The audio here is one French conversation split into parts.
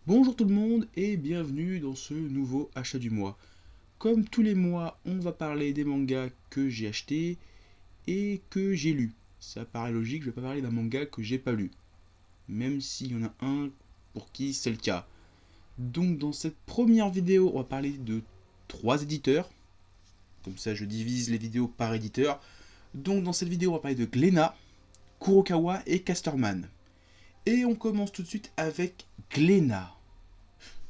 Bonjour tout le monde et bienvenue dans ce nouveau achat du mois. Comme tous les mois, on va parler des mangas que j'ai achetés et que j'ai lus. Ça paraît logique, je vais pas parler d'un manga que j'ai pas lu. Même s'il y en a un pour qui c'est le cas. Donc dans cette première vidéo, on va parler de trois éditeurs. Comme ça je divise les vidéos par éditeur. Donc dans cette vidéo, on va parler de Glénat, Kurokawa et Casterman. Et on commence tout de suite avec Glénat.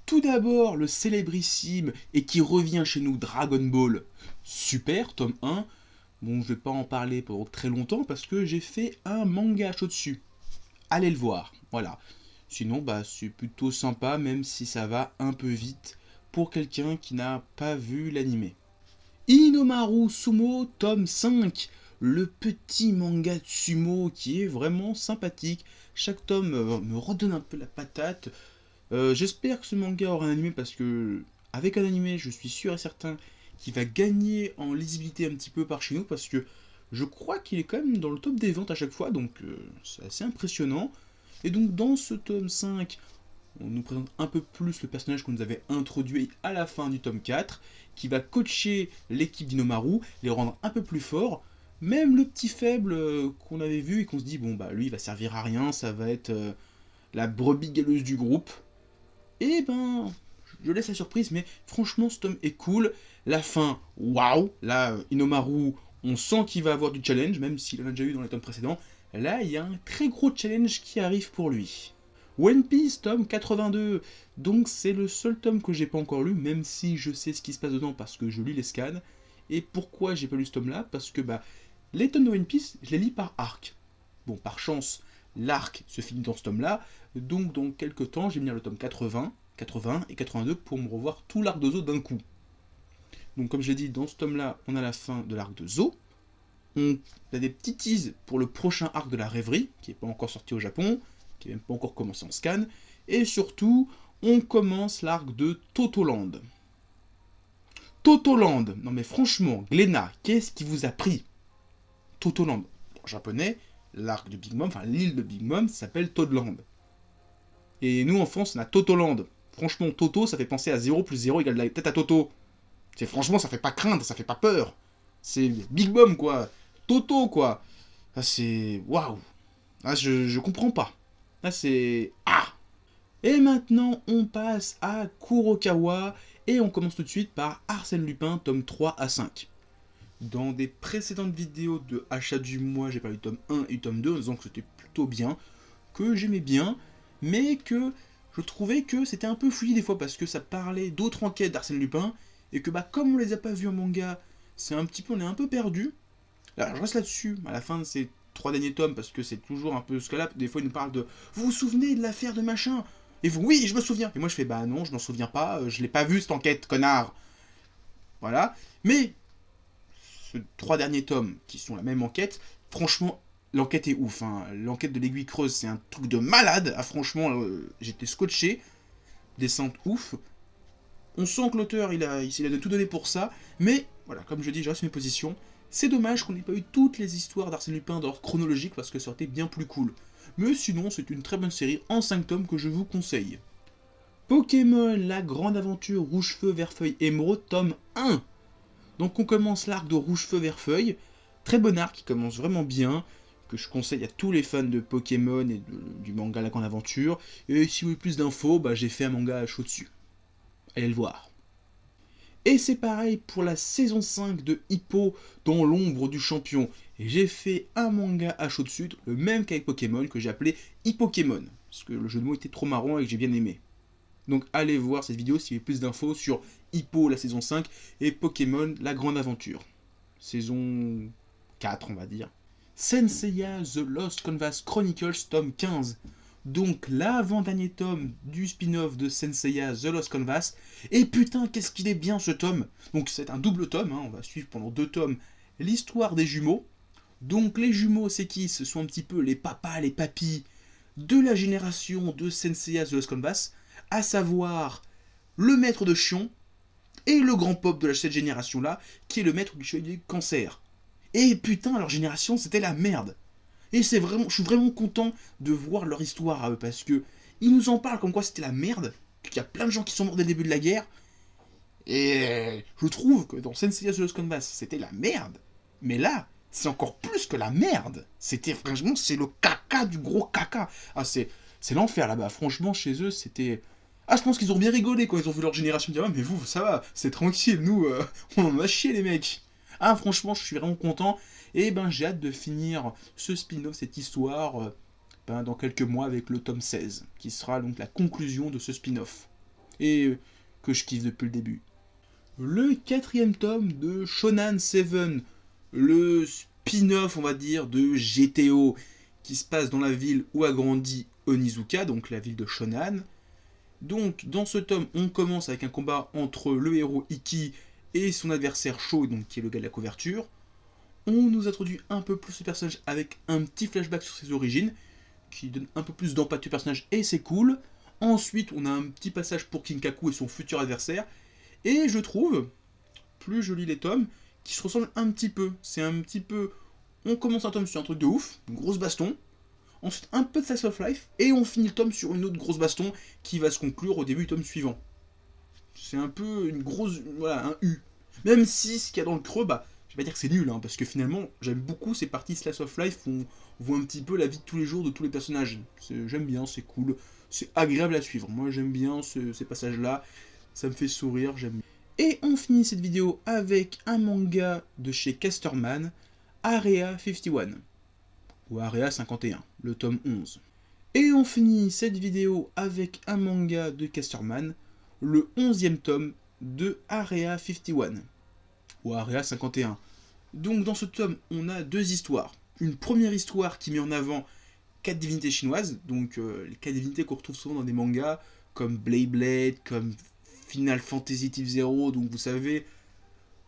Tout d'abord, le célébrissime et qui revient chez nous Dragon Ball Super, tome 1. Bon, je vais pas en parler pendant très longtemps parce que j'ai fait un manga chaud dessus. Allez le voir, voilà. Sinon, c'est plutôt sympa, même si ça va un peu vite pour quelqu'un qui n'a pas vu l'animé. Inomaru Sumo, tome 5. Le petit manga de sumo qui est vraiment sympathique. Chaque tome me redonne un peu la patate. J'espère que ce manga aura un animé parce que, avec un animé, je suis sûr et certain qu'il va gagner en lisibilité un petit peu par chez nous parce que je crois qu'il est quand même dans le top des ventes à chaque fois, donc c'est assez impressionnant. Et donc, dans ce tome 5, on nous présente un peu plus le personnage qu'on nous avait introduit à la fin du tome 4, qui va coacher l'équipe d'Inomaru, les rendre un peu plus forts. Même le petit faible qu'on avait vu et qu'on se dit, bon, lui, il va servir à rien, ça va être la brebis galeuse du groupe. Et je laisse la surprise, mais franchement, ce tome est cool. La fin, waouh. Là, Inomaru, on sent qu'il va avoir du challenge, même s'il en a déjà eu dans les tomes précédents. Là, il y a un très gros challenge qui arrive pour lui. One Piece, tome 82. Donc, c'est le seul tome que j'ai pas encore lu, même si je sais ce qui se passe dedans parce que je lis les scans. Et pourquoi j'ai pas lu ce tome-là? Parce que, les tomes de One Piece, je les lis par arc. Bon, par chance, l'arc se finit dans ce tome-là, donc dans quelques temps, je vais venir le tome 80, 80 et 82 pour me revoir tout l'arc de Zo d'un coup. Donc comme j'ai dit, dans ce tome-là, on a la fin de l'arc de Zo. On a des petits teases pour le prochain arc de la rêverie, qui n'est pas encore sorti au Japon, qui n'est même pas encore commencé en scan. Et surtout, on commence l'arc de Totoland. Totoland, non mais franchement, Glénat, qu'est-ce qui vous a pris? Totoland, en japonais, l'arc de Big Mom, enfin l'île de Big Mom s'appelle Toadland. Et nous en France, on a Totoland. Franchement, Toto, ça fait penser à 0 plus 0 égale la tête à Toto. Franchement, ça fait pas craindre, ça fait pas peur. C'est Big Mom, quoi. Toto, quoi. Ah, c'est... Waouh. Ah, je comprends pas. Ah, c'est... Ah. Et maintenant, on passe à Kurokawa. Et on commence tout de suite par Arsène Lupin, tome 3 à 5. Dans des précédentes vidéos de achat du mois, j'ai parlé du tome 1 et du tome 2 en disant que c'était plutôt bien, que j'aimais bien, mais que je trouvais que c'était un peu fouillé des fois parce que ça parlait d'autres enquêtes d'Arsène Lupin, et que comme on les a pas vus en manga, on est un peu perdu. Alors je reste là-dessus, à la fin de ces 3 derniers tomes, parce que c'est toujours un peu scalable, des fois ils nous parlent de « Vous vous souvenez de l'affaire de machin ?» Et vous « Oui, je me souviens !» Et moi je fais « Bah non, je m'en souviens pas, je l'ai pas vu cette enquête, connard !» Voilà, mais ces 3 derniers tomes qui sont la même enquête, franchement, l'enquête est ouf. Hein. L'enquête de l'aiguille creuse, c'est un truc de malade. Ah, franchement, j'étais scotché. Descente ouf. On sent que l'auteur, il a de tout donné pour ça. Mais, voilà, comme je dis, je reste mes positions. C'est dommage qu'on n'ait pas eu toutes les histoires d'Arsène Lupin d'ordre chronologique parce que ça aurait été bien plus cool. Mais sinon, c'est une très bonne série en 5 tomes que je vous conseille. Pokémon, la grande aventure Rouge-Feu, Vert-Feuille, Émeraude, tome 1. Donc on commence l'arc de Rouge-Feu, Vert-Feuille. Très bon arc qui commence vraiment bien, que je conseille à tous les fans de Pokémon et du manga La Grande Aventure. Et si vous voulez plus d'infos, j'ai fait un manga chaud dessus. Allez le voir. Et c'est pareil pour la saison 5 de Hippo dans l'ombre du champion. Et j'ai fait un manga à chaud dessus, le même qu'avec Pokémon, que j'ai appelé Hippokémon. Parce que le jeu de mots était trop marrant et que j'ai bien aimé. Donc allez voir cette vidéo si vous voulez plus d'infos sur Hippo la saison 5 et Pokémon la grande aventure. Saison 4 on va dire. Senseiya The Lost Canvas Chronicles tome 15. Donc l'avant-dernier tome du spin-off de Senseiya The Lost Canvas. Et putain qu'est-ce qu'il est bien ce tome. Donc c'est un double tome, on va suivre pendant 2 tomes l'histoire des jumeaux. Donc les jumeaux c'est qui? Ce sont un petit peu les papas, les papis de la génération de Senseiya The Lost Canvas, à savoir le maître de Chion et le grand pop de cette génération-là, qui est le maître du chevalier du cancer. Et putain, leur génération, c'était la merde. Et je suis vraiment content de voir leur histoire à eux, parce que Il nous en parle comme quoi c'était la merde, qu'il y a plein de gens qui sont morts dès le début de la guerre. Et je trouve que dans Senseiya The Lost Canvas, c'était la merde. Mais là, c'est encore plus que la merde. C'était franchement, c'est le caca du gros caca. Ah, c'est l'enfer là-bas. Franchement, chez eux, c'était... Ah, je pense qu'ils ont bien rigolé quand ils ont vu leur génération dire « Ah, mais vous, ça va, c'est tranquille, nous, on en a chié les mecs. » Ah, franchement, je suis vraiment content. Et ben, j'ai hâte de finir ce spin-off, cette histoire, dans quelques mois avec le tome 16, qui sera donc la conclusion de ce spin-off. Et que je kiffe depuis le début. Le 4e tome de Shonan 7, le spin-off, on va dire, de GTO, qui se passe dans la ville où a grandi Onizuka, donc la ville de Shonan. Donc, dans ce tome, on commence avec un combat entre le héros Iki et son adversaire Sho, donc qui est le gars de la couverture. On nous introduit un peu plus le personnage avec un petit flashback sur ses origines, qui donne un peu plus d'empathie au personnage, et c'est cool. Ensuite, on a un petit passage pour Kinkaku et son futur adversaire, et je trouve, plus je lis les tomes, qui se ressemblent un petit peu. C'est un petit peu... On commence un tome sur un truc de ouf, une grosse baston, ensuite un peu de Slice of Life, et on finit le tome sur une autre grosse baston qui va se conclure au début du tome suivant. C'est un peu une grosse... Voilà, un U. Même si ce qu'il y a dans le creux, bah, je vais pas dire que c'est nul, hein, parce que finalement, j'aime beaucoup ces parties Slice of Life où on voit un petit peu la vie de tous les jours de tous les personnages. J'aime bien, c'est cool, c'est agréable à suivre. Moi, j'aime bien ces passages-là, ça me fait sourire, j'aime bien. Et on finit cette vidéo avec un manga de chez Casterman, Area 51, ou Area 51, le tome 11. Et on finit cette vidéo avec un manga de Casterman, le 11e tome de Area 51, ou Area 51. Donc dans ce tome, on a deux histoires. Une première histoire qui met en avant 4 divinités chinoises, donc les 4 divinités qu'on retrouve souvent dans des mangas, comme Beyblade, comme Final Fantasy Type 0, donc vous savez,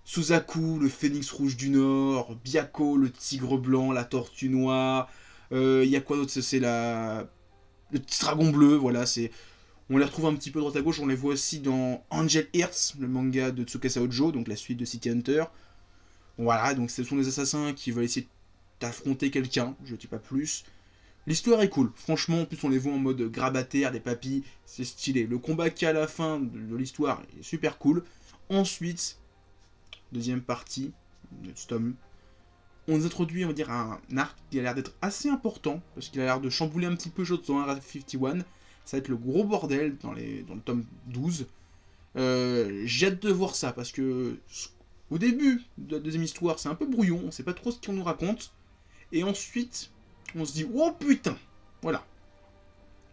Suzaku, le phénix rouge du Nord, Byako, le tigre blanc, la tortue noire, y a quoi d'autre, c'est le petit dragon bleu, voilà, on les retrouve un petit peu droite à gauche, on les voit aussi dans Angel Hearts, le manga de Tsukasa Ojo, donc la suite de City Hunter. Voilà, donc ce sont des assassins qui veulent essayer d'affronter quelqu'un, je ne dis pas plus. L'histoire est cool, franchement, en plus on les voit en mode grabataire, des papilles, c'est stylé. Le combat qu'il y a à la fin de l'histoire est super cool. Ensuite, deuxième partie de ce tome, on nous introduit, on va dire, un arc qui a l'air d'être assez important, parce qu'il a l'air de chambouler un petit peu chose dans Area 51. Ça va être le gros bordel dans le tome 12. J'ai hâte de voir ça, parce que au début de la deuxième histoire, c'est un peu brouillon, on sait pas trop ce qu'on nous raconte. Et ensuite, on se dit, oh putain, voilà.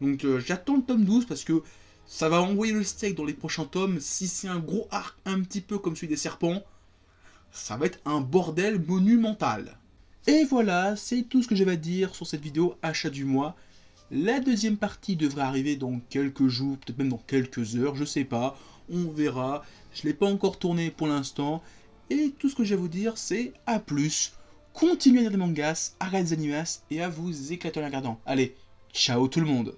Donc j'attends le tome 12 parce que ça va envoyer le steak dans les prochains tomes. Si c'est un gros arc un petit peu comme celui des serpents, ça va être un bordel monumental. Et voilà, c'est tout ce que j'avais à dire sur cette vidéo achat du mois. La deuxième partie devrait arriver dans quelques jours, peut-être même dans quelques heures, je sais pas. On verra. Je ne l'ai pas encore tourné pour l'instant. Et tout ce que j'ai à vous dire, c'est à plus. Continuez à lire des mangas, à regarder des animas et à vous éclater en les regardant. Allez, ciao tout le monde!